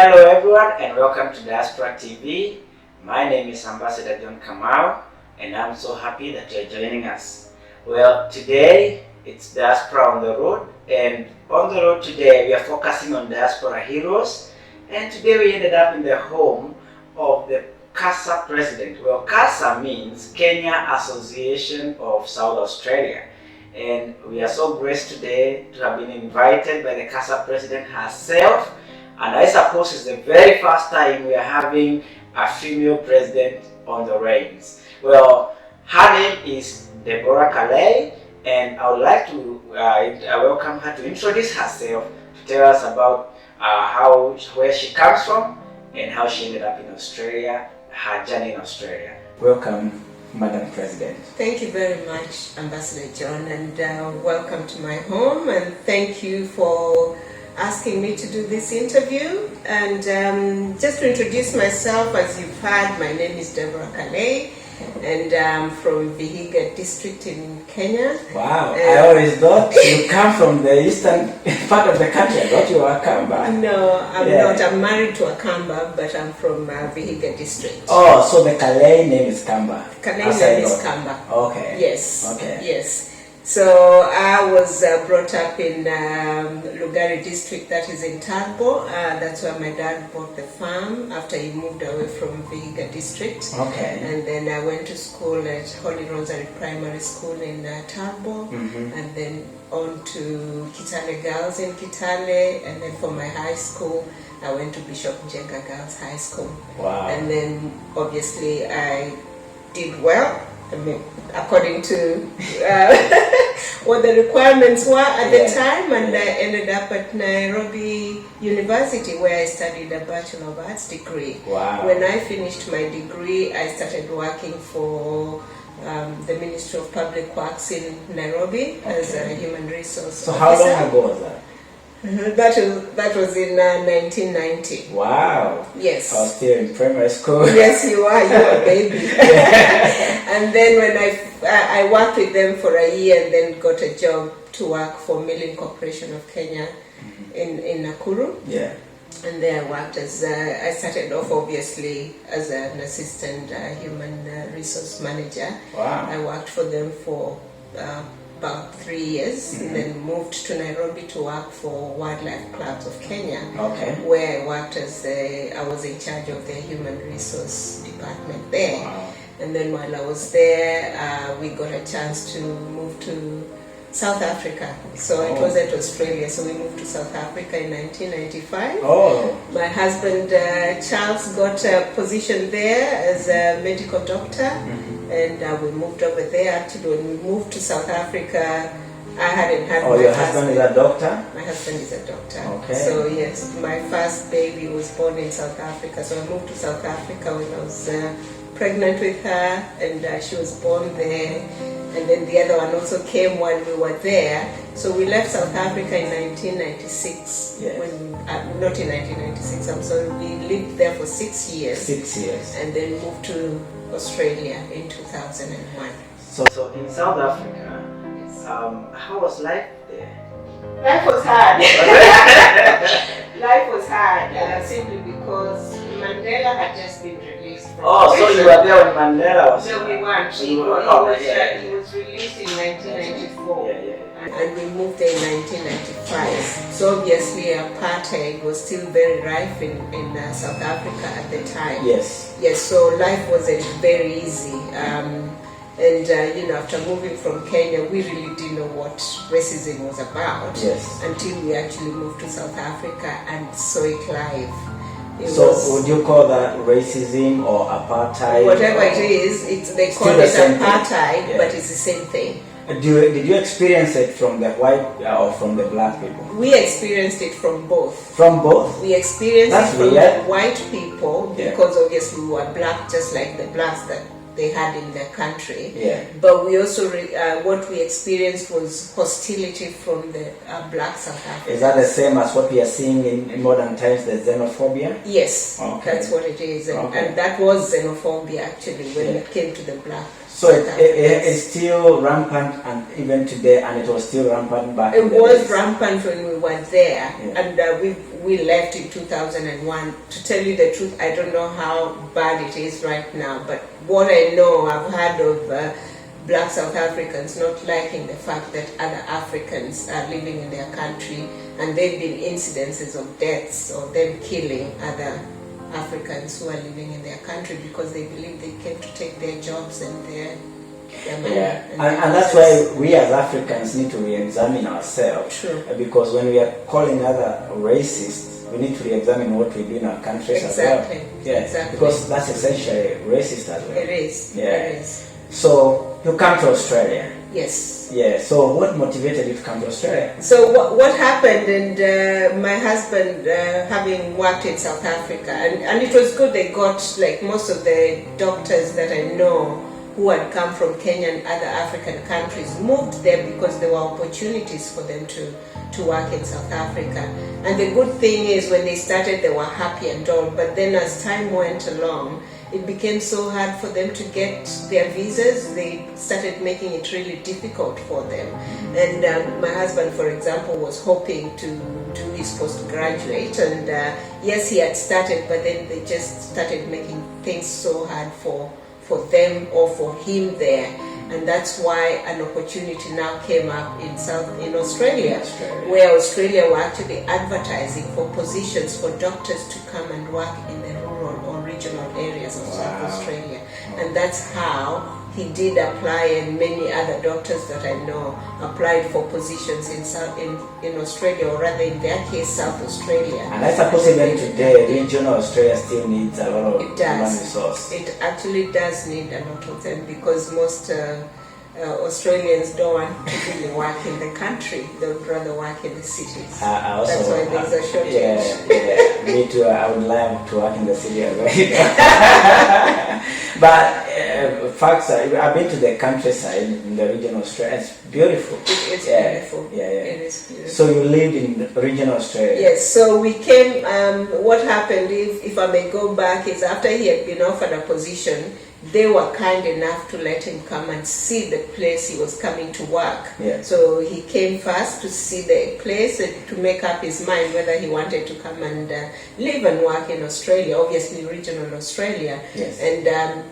Hello everyone and welcome to Diaspora TV. My name is Ambassador John Kamau and I'm so happy that you're joining us. Well, today it's Diaspora on the road, and on the road today we are focusing on Diaspora Heroes, and today we ended up in the home of the KASA President. Well, KASA means Kenya Association of South Australia, and we are so blessed today to have been invited by the KASA President herself. And I suppose it's the very first time we are having a female president on the reins. Well, her name is Deborah Kalei, and I would like to welcome her to introduce herself, to tell us about where she comes from and how she ended up in Australia, her journey in Australia. Welcome, Madam President. Thank you very much, Ambassador John, and welcome to my home, and thank you for asking me to do this interview. And just to introduce myself, as you've heard, my name is Deborah Kalei, and I'm from Vihiga district in Kenya. Wow, I always thought you come from the eastern part of the country. I thought you were Akamba. No, I'm not. I'm married to a Kamba, but I'm from Vihiga district. Oh, so the Kalei name is Kamba. Kalei name is Kamba. Okay. Yes. Okay. Yes. So I was brought up in Lugari district, that is in Tarbo. That's where my dad bought the farm after he moved away from Vihiga district. Okay. And then I went to school at Holy Rosary Primary School in Tarbo, and then on to Kitale Girls in Kitale, and then for my high school I went to Bishop Njenga Girls High School. Wow. And then obviously I did well, I mean, according to what the requirements were at the time, and I ended up at Nairobi University, where I studied a Bachelor of Arts degree. Wow. When I finished my degree, I started working for the Ministry of Public Works in Nairobi as a human resource officer. So how long ago was that? That was in 1990. Wow. Yes. I was still in primary school. Yes, you are. You are a baby. And then when I worked with them for a year, and then got a job to work for Milling Corporation of Kenya in Nakuru. Yeah. And there I worked as I started off obviously as an assistant human resource manager. Wow. I worked for them for about 3 years, and then moved to Nairobi to work for Wildlife Clubs of Kenya, where I worked as I was in charge of their human resource department there. Wow. And then while I was there, we got a chance to move to South Africa. So it wasn't Australia, so we moved to South Africa in 1995. Oh. My husband Charles got a position there as a medical doctor, and we moved over there. Actually, when we moved to South Africa, I hadn't had my your husband is a doctor? My husband is a doctor. Okay. So yes, my first baby was born in South Africa. So I moved to South Africa when I was pregnant with her, and she was born there. And then the other one also came while we were there. So we left South Africa in 1996. Yes. Not in 1996, I'm sorry. We lived there for 6 years. 6 years. And then moved to Australia in 2001. So in South Africa, how was life there? Life was hard. Life was hard, simply because Mandela had just been released from so you were there when Mandela was... No, we weren't. He was released in 1994. And we moved there in 1995. So obviously apartheid was still very rife in South Africa at the time. Yes. Yes, so life wasn't very easy. And after moving from Kenya, we really didn't know what racism was about. Yes. Until we actually moved to South Africa and saw it live. Would you call that racism or apartheid? Whatever it is, they call it apartheid, but it's the same thing. Did you experience it from the white or from the black people? We experienced it from both. From both? We experienced it from the white people, because obviously we were black, just like the blacks that they had in their country. Yeah. But we also, what we experienced was hostility from the black South Africans. Is that the same as what we are seeing in modern times, the xenophobia? Yes, that's what it is. And that was xenophobia actually when it came to the black. So it's still rampant, and even today, and it was still rampant back. It was rampant when we were there, Yeah. and we left in 2001. To tell you the truth, I don't know how bad it is right now, but what I know, I've heard of Black South Africans not liking the fact that other Africans are living in their country, and there have been incidences of deaths or them killing other Africans who are living in their country because they believe they came to take their jobs and their money. Yeah, and that's why we as Africans need to re-examine ourselves. True. Because when we are calling other racists, we need to re-examine what we do in our countries as well. Yeah, Exactly. because that's essentially racist as well. It is. Yeah. It is. So you come to Australia. Yes. Yeah. So what motivated you to come to Australia? So what happened, and my husband, having worked in South Africa, and it was good, they got, like most of the doctors that I know who had come from Kenya and other African countries moved there because there were opportunities for them to work in South Africa. And the good thing is when they started, they were happy and all, but then as time went along, it became so hard for them to get their visas. They started making it really difficult for them. And my husband, for example, was hoping to do his postgraduate. And yes, he had started, but then they just started making things so hard for them or for him there. And that's why an opportunity now came up in Australia, where Australia were actually advertising for positions for doctors to come and work in the rural or regional areas of South Australia. And that's how he did apply, and many other doctors that I know applied for positions in Australia, or rather in their case, South Australia. And I suppose even today, regional Australia still needs a lot of human resource. It actually does need a lot of them, because most Australians don't want to really work in the country. They would rather work in the cities. That's why there's a shortage. Yeah, me too. I would love to work in the city as well. But facts are, I've been to the countryside in the regional Australia. It's beautiful. It's beautiful. Yeah. It is beautiful. So you lived in regional Australia? Yes. So we came. What happened, if I may go back, is after he had been offered a position, they were kind enough to let him come and see the place he was coming to work. Yeah. So he came first to see the place and to make up his mind whether he wanted to come and live and work in Australia, obviously regional Australia. Yes. And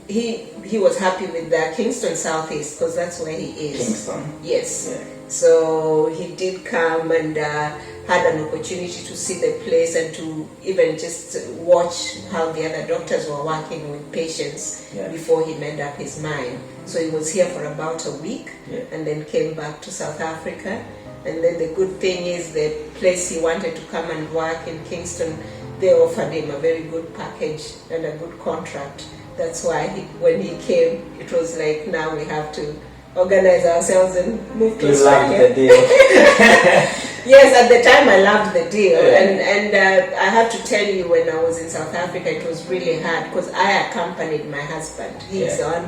he was happy with Kingston Southeast, because that's where he is. Kingston? Yes. Yeah. So he did come and had an opportunity to see the place and to even just watch how the other doctors were working with patients before he made up his mind. So he was here for about a week and then came back to South Africa. And then the good thing is the place he wanted to come and work in Kingston, they offered him a very good package and a good contract. That's why when he came, it was like, now we have to organize ourselves and move to Australia. You loved the deal. Yes, at the time I loved the deal, and I have to tell you, when I was in South Africa, it was really hard because I accompanied my husband. He's the one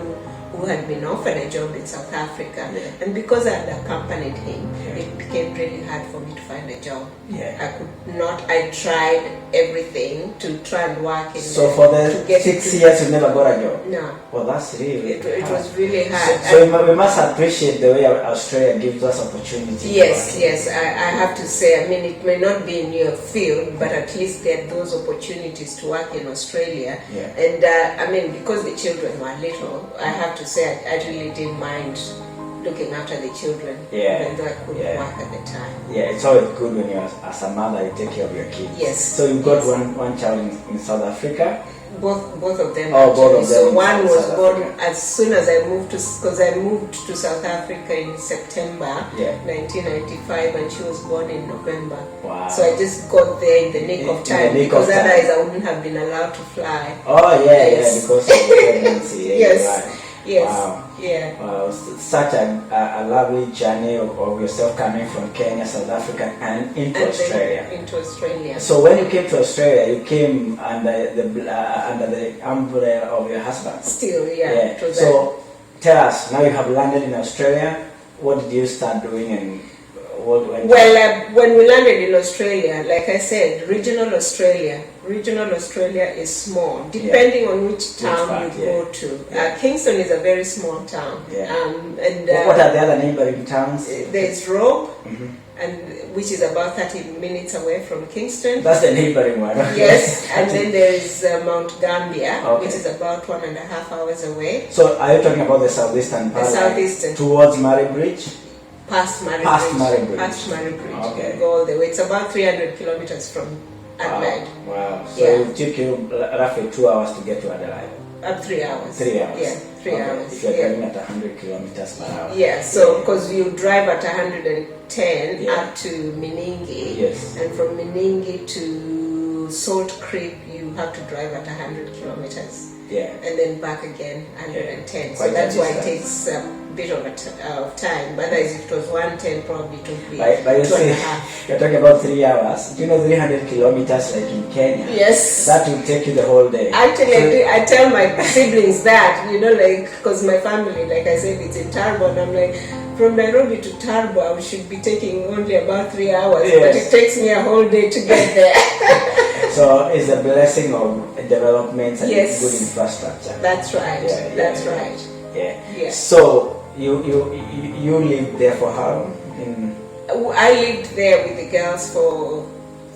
who had been offered a job in South Africa, and because I had accompanied him, it became really hard for me to find a job. I could not. I tried everything to try and work in. So for the 6 years, you never got a job? No. Well, that's really it was really hard. So we must appreciate the way Australia gives us opportunity. Yes, I have to say, I mean, it may not be in your field, but at least there are those opportunities to work in Australia. And I mean, because the children were little, I have to say I really didn't mind looking after the children, even though I couldn't work at the time. Yeah, it's always good when you, as a mother, you take care of your kids. Yes. So you got one child in South Africa? Both of them. Oh, both of them. So one was born as soon as I moved because I moved to South Africa in September 1995, and she was born in November. Wow. So I just got there in the nick of time, because otherwise I wouldn't have been allowed to fly. Oh because of the pregnancy. Yes. Yes. Wow. Yeah. Wow. Such a lovely journey of yourself coming from Kenya, South Africa, and into Australia. Into Australia. So when you came to Australia, you came under the umbrella of your husband. Still, So tell us, now you have landed in Australia. What did you start doing, and what went? Well, when we landed in Australia, like I said, regional Australia is small, depending on which town you go to. Kingston is a very small town. And what are the other neighboring towns? There's Robe, and which is about 30 minutes away from Kingston. That's the neighboring one. Okay. Yes, and then there is Mount Gambier, which is about 1.5 hours away. So are you talking about the southeastern part? The southeastern. Towards Murray Bridge? Past Murray Bridge. Past Murray Bridge. Okay. Go all the way. It's about 300 kilometers from Adelaide. Wow. So it will take you roughly 2 hours to get to Adelaide. 3 hours. 3 hours. Yeah, 3 hours. If you're driving at 100 kilometers per hour. Yeah, so because you drive at 110 up to Meningie, and from Meningie to Salt Creek, you have to drive at 100 kilometers. And then back again 110. So that's why it takes a bit of time. But otherwise, if it was 110, probably it would be but you see, you're talking about 3 hours. Do you know 300 kilometers like in Kenya? Yes. That will take you the whole day. Actually, I tell my siblings that, because my family, like I said, it's in Tarbo, and I'm like, from Nairobi to Tarbo, I should be taking only about 3 hours, but it takes me a whole day to get there. So it's a blessing of developments and good infrastructure. That's right. That's right. Yeah. So you lived there for how long? I lived there with the girls for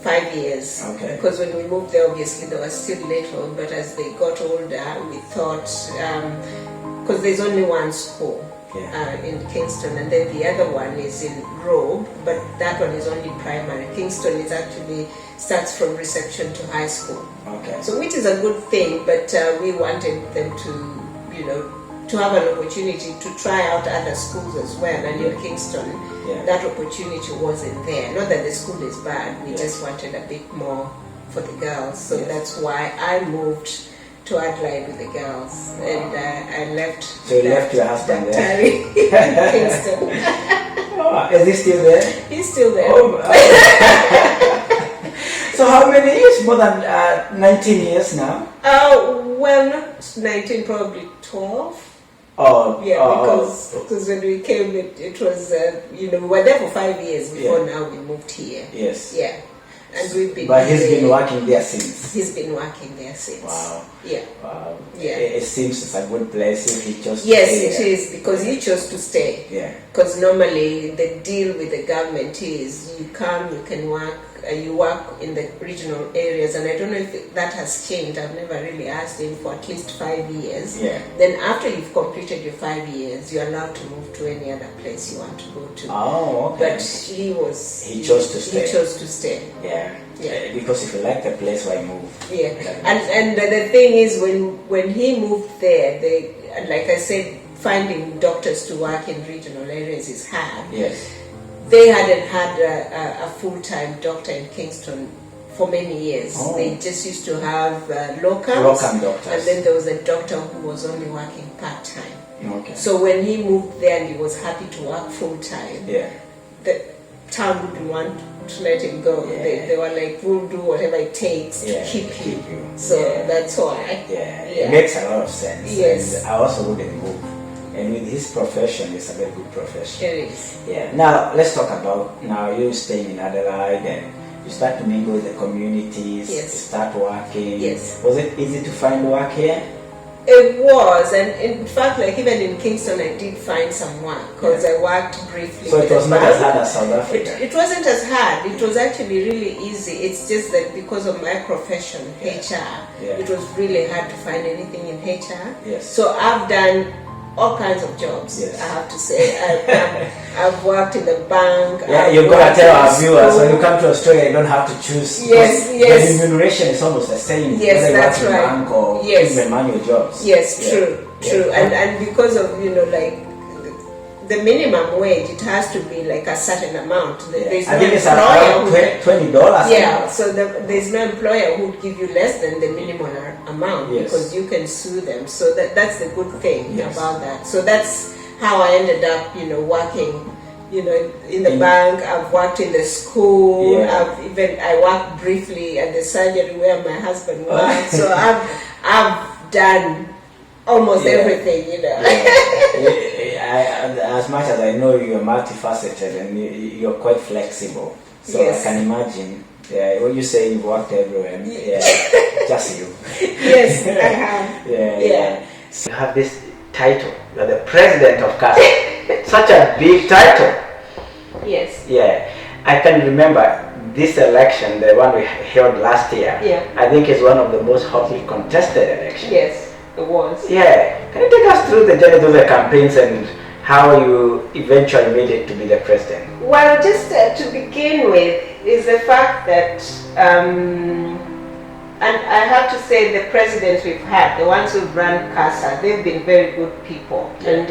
5 years. Okay. Because when we moved there, obviously they were still little, but as they got older, we thought, because there's only one school. In Kingston, and then the other one is in Robe, but that one is only primary. Kingston is actually starts from reception to high school. Okay. So which is a good thing, but we wanted them to have an opportunity to try out other schools as well. And in Kingston, that opportunity wasn't there. Not that the school is bad, we just wanted a bit more for the girls. So that's why I moved to Adelaide with the girls, and I left. So you left your husband there? Kingston. Is he still there? He's still there. So how many years? More than 19 years now? Well, not 19, probably 12. Because when we came, it was, we were there for 5 years before now we moved here. Yes. Yeah. And we've been. But he's been working there since. He's been working there since. Wow. Yeah. Wow. Yeah. It seems it's a good place if he chose to Yes, stay it there. is, because he chose to stay. Yeah. Because normally the deal with the government is you come, you can work, you work in the regional areas, and I don't know if that has changed. I've never really asked him for at least 5 years. Yeah. Then after you've completed your 5 years, you're allowed to move to any other place you want to go to. Oh, okay. But he chose to stay. He chose to stay. Yeah. Because if you like the place, why move? Yeah. And the thing is, when he moved there, like I said, finding doctors to work in regional areas is hard. Yes. They hadn't had a full-time doctor in Kingston for many years. They just used to have locums. Locum doctors. And then there was a doctor who was only working part-time. Okay. So when he moved there and he was happy to work full-time, the town wouldn't want to let him go. They were like, we'll do whatever it takes to keep you. So that's why. It makes a lot of sense. Yes. And I also wouldn't move. And with his profession, it's a very good profession. It is. Yeah. Now, let's talk about now you staying in Adelaide and you start to mingle with the communities. Yes. You start working. Yes. Was it easy to find work here? It was, and in fact, like even in Kingston, I did find some work because I worked briefly. So it was not as hard as South Africa? It wasn't as hard. It was actually really easy. It's just that because of my profession, HR, it was really hard to find anything in HR. Yes. So I've done all kinds of jobs, I have to say. I've worked in the bank. You've got to tell our viewers, when you come to Australia, you don't have to choose. Yes. The remuneration is almost the same. Yes, that's right. Bank or even manual jobs. Yes, true. And because of, like, the minimum wage, it has to be like a certain amount. There's I no think it's employer around $20. Yeah, so there's no employer who would give you less than the minimum amount because you can sue them. So that's the good thing about that. So that's how I ended up, working, in the bank. I've worked in the school. I worked briefly at the surgery where my husband worked. So I've done almost everything, you know. As much as I know you're multifaceted and you're quite flexible, so I can imagine. Yeah, when you say you've worked everywhere, just you. Yes, I have. Yeah. So you have this title. You're the president of KASA. Such a big title. Yes. Yeah, I can remember this election, the one we held last year. Yeah. I think it's one of the most hotly contested elections. Yes, it was. Yeah. Can you take us through the journey through the campaigns and how you eventually made it to be the president? Well, just to begin with is the fact that, and I have to say the presidents we've had, the ones who've run KASA, they've been very good people. Yeah. And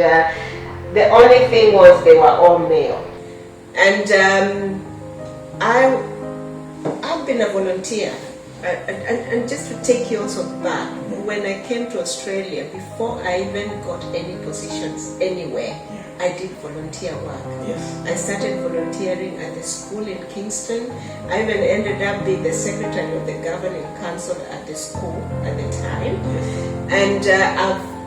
the only thing was they were all male. And I've been a volunteer. And just to take you also back, when I came to Australia, before I even got any positions anywhere, I did volunteer work. Yes. I started volunteering at the school in Kingston. I even ended up being the secretary of the governing council at the school at the time. Yes.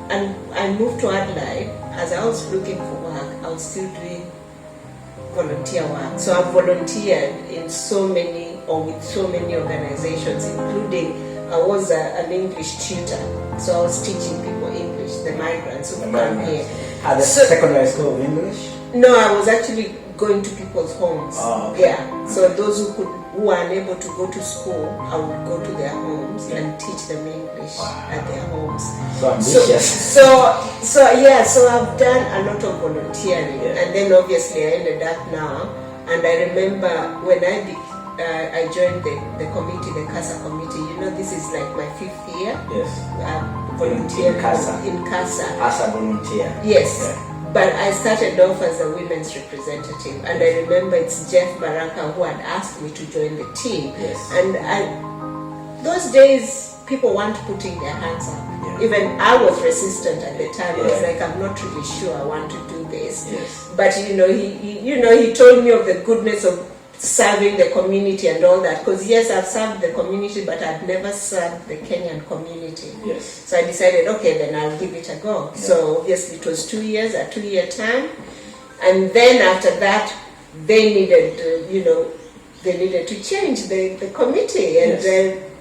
And I moved to Adelaide. As I was looking for work, I was still doing volunteer work. So I've volunteered in so many with so many organizations, including I was an English tutor. So I was teaching people English, the migrants who come here. At the secondary school of English? No, I was actually going to people's homes. Oh, okay. Yeah. So those who were unable to go to school, I would go to their homes and teach them English at their homes. So ambitious. So I've done a lot of volunteering, and then obviously I ended up now. And I remember when I joined the committee, the KASA committee. You know, this is like my 5th year. Yes. Volunteering in KASA. As a volunteer. Yes. Yeah. But I started off as a women's representative, and I remember it's Jeff Baraka who had asked me to join the team. Yes. And those days, people weren't putting their hands up. Yeah. Even I was resistant at the time. I was like, I'm not really sure I want to do this. Yes. But he told me of the goodness of serving the community and all that, because yes, I've served the community, but I've never served the Kenyan community. Yes. So I decided, okay, then I'll give it a go. Yeah. So obviously it was 2 years, a 2-year term, and then after that, they needed to change the committee, and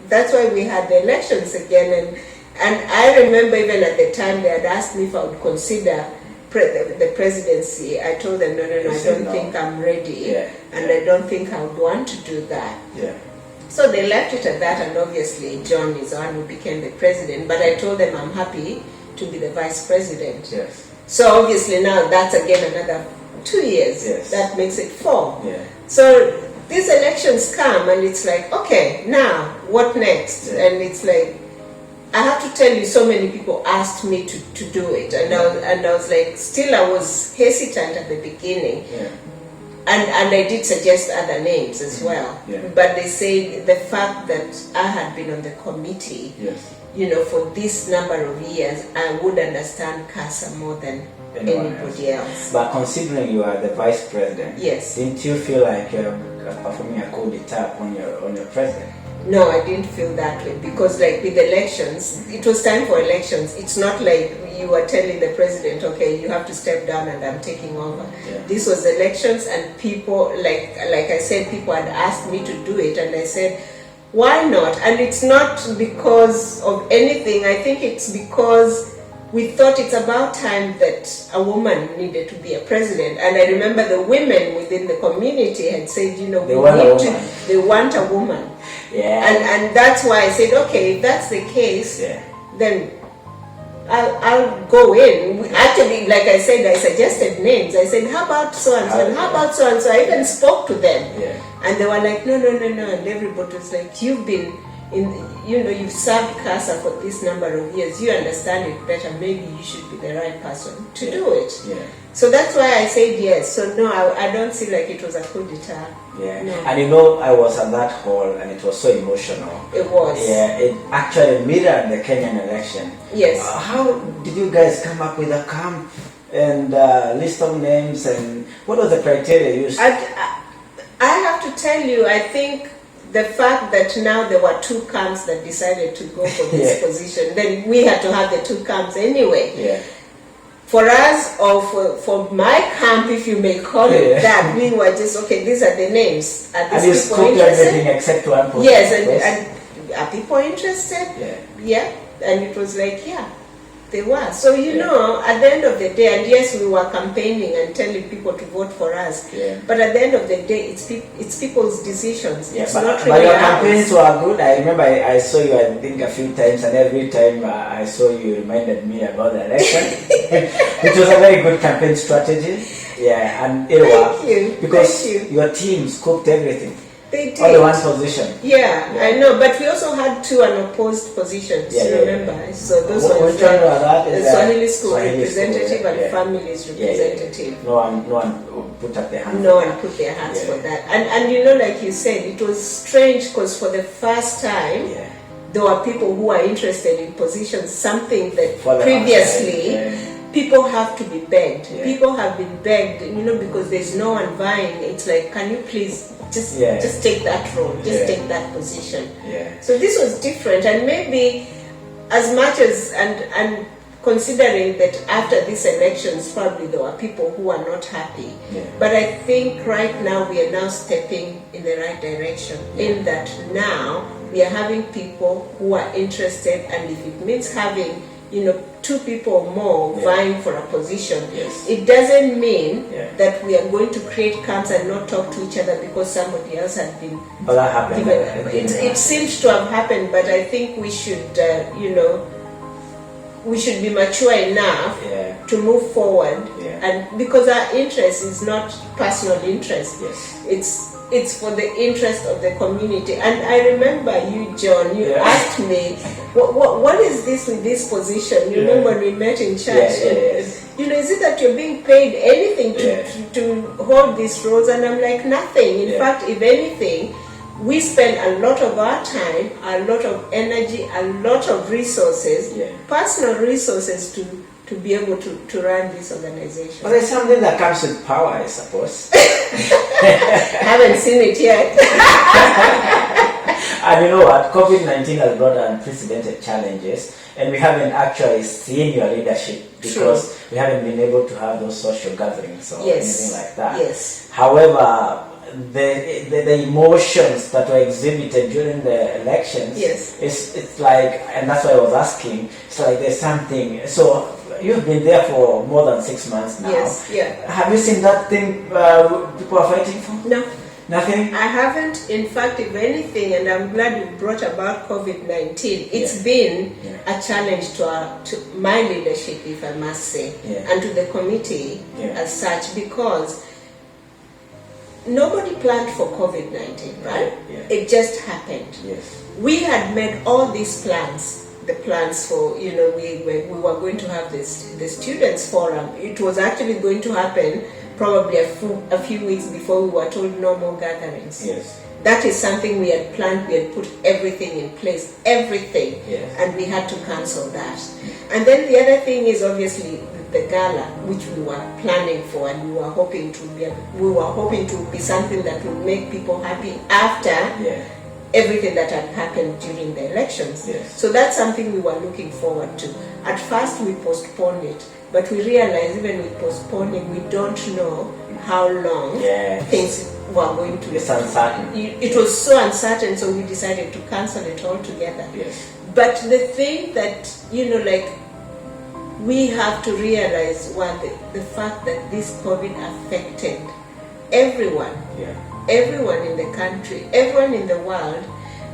that's why we had the elections again. And I remember even at the time they had asked me if I would consider the presidency. I told them, no, I don't think I'm ready, and I don't think I would want to do that. Yeah. So they left it at that, and obviously John is the one who became the president, but I told them I'm happy to be the vice president. Yes. So obviously now that's again another 2 years. Yes. That makes it 4. Yeah. So these elections come, and it's like, okay, now what next? Yeah. And it's like, I have to tell you, so many people asked me to do it, and I was like, still I was hesitant at the beginning, and I did suggest other names as well. But they say the fact that I had been on the committee, for this number of years, I would understand KASA more than anybody else. But considering you are the vice president, didn't you feel like you're performing a coup d'etat on your president? No, I didn't feel that way, because like with elections, it was time for elections. It's not like you were telling the president, okay, you have to step down and I'm taking over. This was elections, and people, like I said, people had asked me to do it, and I said, why not? And it's not because of anything. I think it's because we thought it's about time that a woman needed to be a president. And I remember the women within the community had said, they want a woman. Yeah. And that's why I said, okay, if that's the case, then I'll go in. Actually, like I said, I suggested names. I said, how about so-and-so, and how about so-and-so? I even spoke to them. And they were like, no. And everybody was like, you've served KASA for this number of years. You understand it better. Maybe you should be the right person to do it. So that's why I said yes. So no, I don't see like it was a coup d'etat. No. And I was at that hall, and it was so emotional. It was. Yeah, it actually mirrored the Kenyan election. Yes. How did you guys come up with a camp and list of names, and what was the criteria used? I have to tell you, I think the fact that now there were 2 camps that decided to go for this position, then we had to have the 2 camps anyway. Yeah. For us, or for my camp, if you may call it that, we were just, okay, these are the names. Are And these you people scooped interested? everything except one person. Yes, and are people interested? Yeah. And it was like, yeah, they were. So, you know, at the end of the day, and yes, we were campaigning and telling people to vote for us, but at the end of the day, it's people's decisions. Yeah, it's but not really your ours. campaigns were good. I remember I saw you, I think, a few times, and every time I saw you reminded me about the election, which was a very good campaign strategy. Yeah, and it worked because your team scooped everything. They did. Only one position. Yeah, I know, but we also had 2 unopposed positions, remember? So those were Which one was that? the Swahili school Swahili representative school, and families representative. No one put up their hands. No one put their hands for that. And you know, like you said, it was strange because for the first time, there were people who are interested in positions, something that previously people have to be begged. People have been begged, you know, because there's no one vying. It's like, can you please just take that role, just take that position. So this was different, and maybe as much as and considering that after these elections probably there were people who are not happy, but I think right now we are now stepping in the right direction, in that now we are having people who are interested, and if it means having, you know, 2 people or more vying for a position, it doesn't mean that we are going to create camps and not talk to each other because somebody else has been given. It seems to have happened, but I think we should, you know, we should be mature enough to move forward, and because our interest is not personal interest, it's for the interest of the community. And I remember you, John, you asked me, what is this with this position? You remember when we met in church? You know, is it that you're being paid anything to hold these roles? And I'm like, nothing. In fact, if anything, we spend a lot of our time, a lot of energy, a lot of resources, personal resources to be able to run this organization. Well, there's something that comes with power, I suppose. Haven't seen it yet. And you know what? COVID-19 has brought unprecedented challenges, and we haven't actually seen your leadership because we haven't been able to have those social gatherings or anything like that. However, the emotions that were exhibited during the elections, it's like, and that's why I was asking, it's like there's something. So you've been there for more than 6 months now. Have you seen that thing people are fighting for? No. Nothing? I haven't. In fact, if anything, and I'm glad you brought about COVID-19, it's been a challenge to my leadership, if I must say, and to the committee as such, because nobody planned for COVID-19, right? It just happened. We had made all these plans, the plans for, you know, we were going to have the students forum. It was actually going to happen probably a few weeks before we were told no more gatherings. That is something we had planned. We had put everything in place, everything, and we had to cancel that. And then the other thing is obviously the gala, which we were planning for, and we were hoping to be something that would make people happy after everything that had happened during the elections. So that's something we were looking forward to. At first we postponed it, but we realized even with postponing, we don't know how long things were going to. It's uncertain. It was so uncertain, so we decided to cancel it altogether. But the thing that, you know, like, we have to realize the fact that this COVID affected everyone. Everyone in the country, everyone in the world,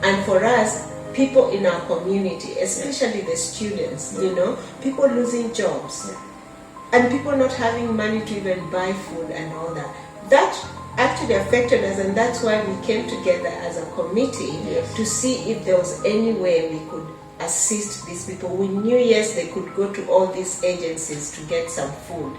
and for us, people in our community, especially the students, you know, people losing jobs, and people not having money to even buy food and all that. That actually affected us, and that's why we came together as a committee to see if there was any way we could assist these people. We knew, yes, they could go to all these agencies to get some food,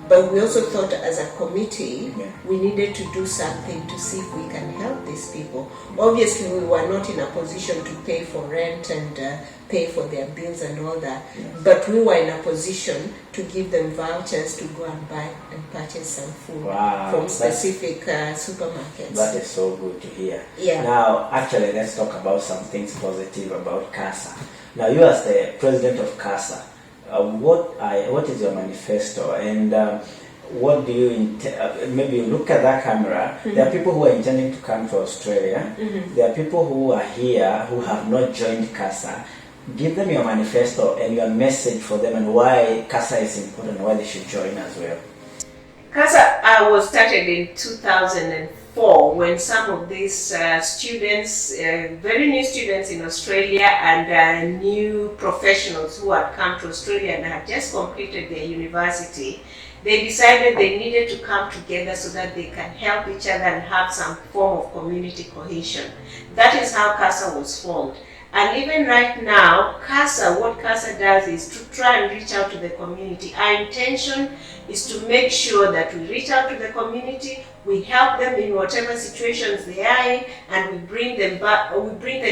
but we also thought as a committee we needed to do something to see if we can help these people. hivyo. Obviously we were not in a position to pay for rent and pay for their bills and all that, but we were in a position to give them vouchers to go and buy and purchase some food from specific supermarkets. That is so good to hear. Yeah. Now, actually, let's talk about some things positive about KASA. Now, you as the president of KASA, what is your manifesto, and what do you maybe you look at that camera? There are people who are intending to come to Australia. There are people who are here who have not joined KASA. Give them your manifesto and your message for them, and why KASA is important and why they should join as well. KASA was started in 2004 when some of these students, very new students in Australia, and new professionals who had come to Australia and had just completed their university, they decided they needed to come together so that they can help each other and have some form of community cohesion. That is how KASA was formed. And even right now, what KASA does is to try and reach out to the community. Our intention is to make sure that we reach out to the community, we help them in whatever situations they are in, and we bring them back, or we bring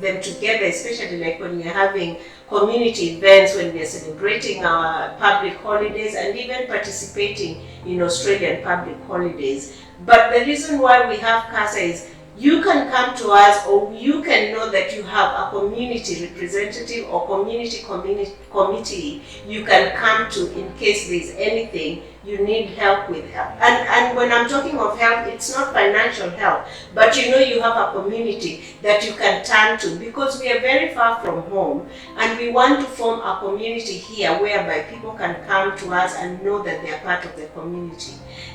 them together, especially like when we are having community events, when we are celebrating our public holidays, and even participating in Australian public holidays. But the reason why we have KASA is you can come to us, or you can know that you have a community representative or community committee you can come to in case there's anything you need help with. And when I'm talking of help, it's not financial help, but you know you have a community that you can turn to, because we are very far from home and we want to form a community here whereby people can come to us and know that they are part of the community.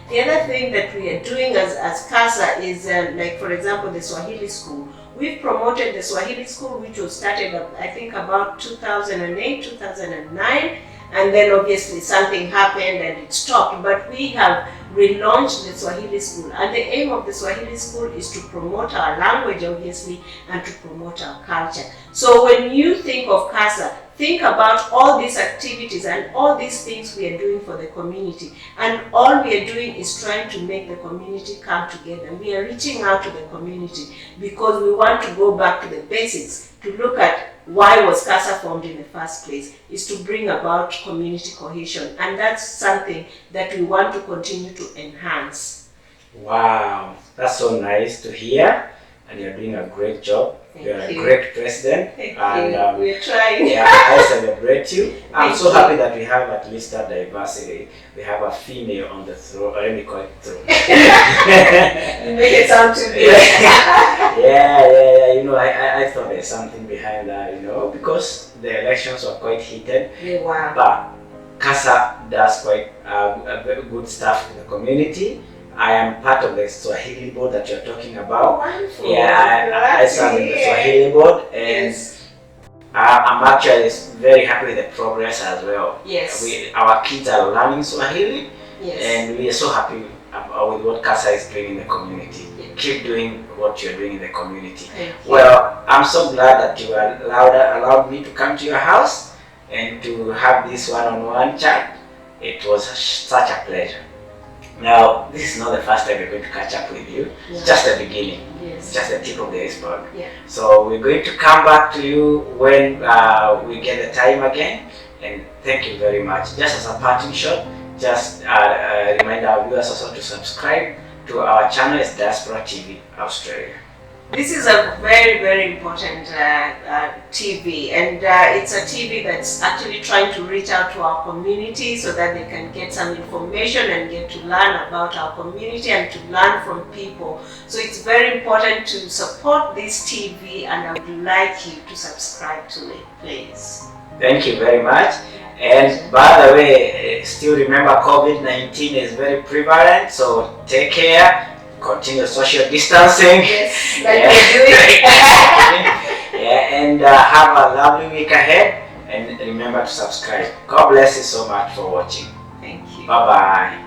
The other thing that we are doing as KASA is like, for example, the Swahili School. We've promoted the Swahili School, which was started I think about 2008, 2009, and then obviously something happened and it stopped, but we have relaunched the Swahili School, and the aim of the Swahili School is to promote our language, obviously, and to promote our culture. So when you think of KASA, think about all these activities and all these things we are doing for the community, and all we are doing is trying to make the community come together. We are reaching out to the community because we want to go back to the basics, to look at why was KASA formed in the first place, is to bring about community cohesion, and that's something that we want to continue to enhance. Wow, that's so nice to hear, and you're doing a great job. You're a great president. Thank and you. We're trying. Yeah, I celebrate you. I'm so you. happy that we have at least that diversity. We have a female on the throne, or let me call it throne. You make it sound too big. Yeah. You know, I thought there's something behind that, you know, because the elections were quite heated. Yeah, wow. But KASA does quite good stuff to the community. I am part of the Swahili board that you're talking about. Wonderful. Yeah, I serve in the Swahili board, and yes. I'm actually very happy with the progress as well. Yes. Our kids are learning Swahili, Yes. and we are so happy with what KASA is doing in the community. Keep doing what you're doing in the community. Well, I'm so glad that you allowed me to come to your house and to have this one-on-one chat. It was such a pleasure. Now, this is not the first time we're going to catch up with you. Yeah. It's just the beginning. Yes. It's just the tip of the iceberg. Yeah. So we're going to come back to you when we get the time again. And thank you very much. Just as a parting shot, just remind our viewers also to subscribe to our channel. It's Diaspora TV Australia. This is a very, very important TV, and it's a TV that's actually trying to reach out to our community so that they can get some information and get to learn about our community and to learn from people. So it's very important to support this TV, and I would like you to subscribe to it, please. Thank you very much. And by the way, still remember COVID-19 is very prevalent, so take care. Continue social distancing. Yes, like we're doing. Yeah, and have a lovely week ahead. And remember to subscribe. God bless you so much for watching. Thank you. Bye-bye.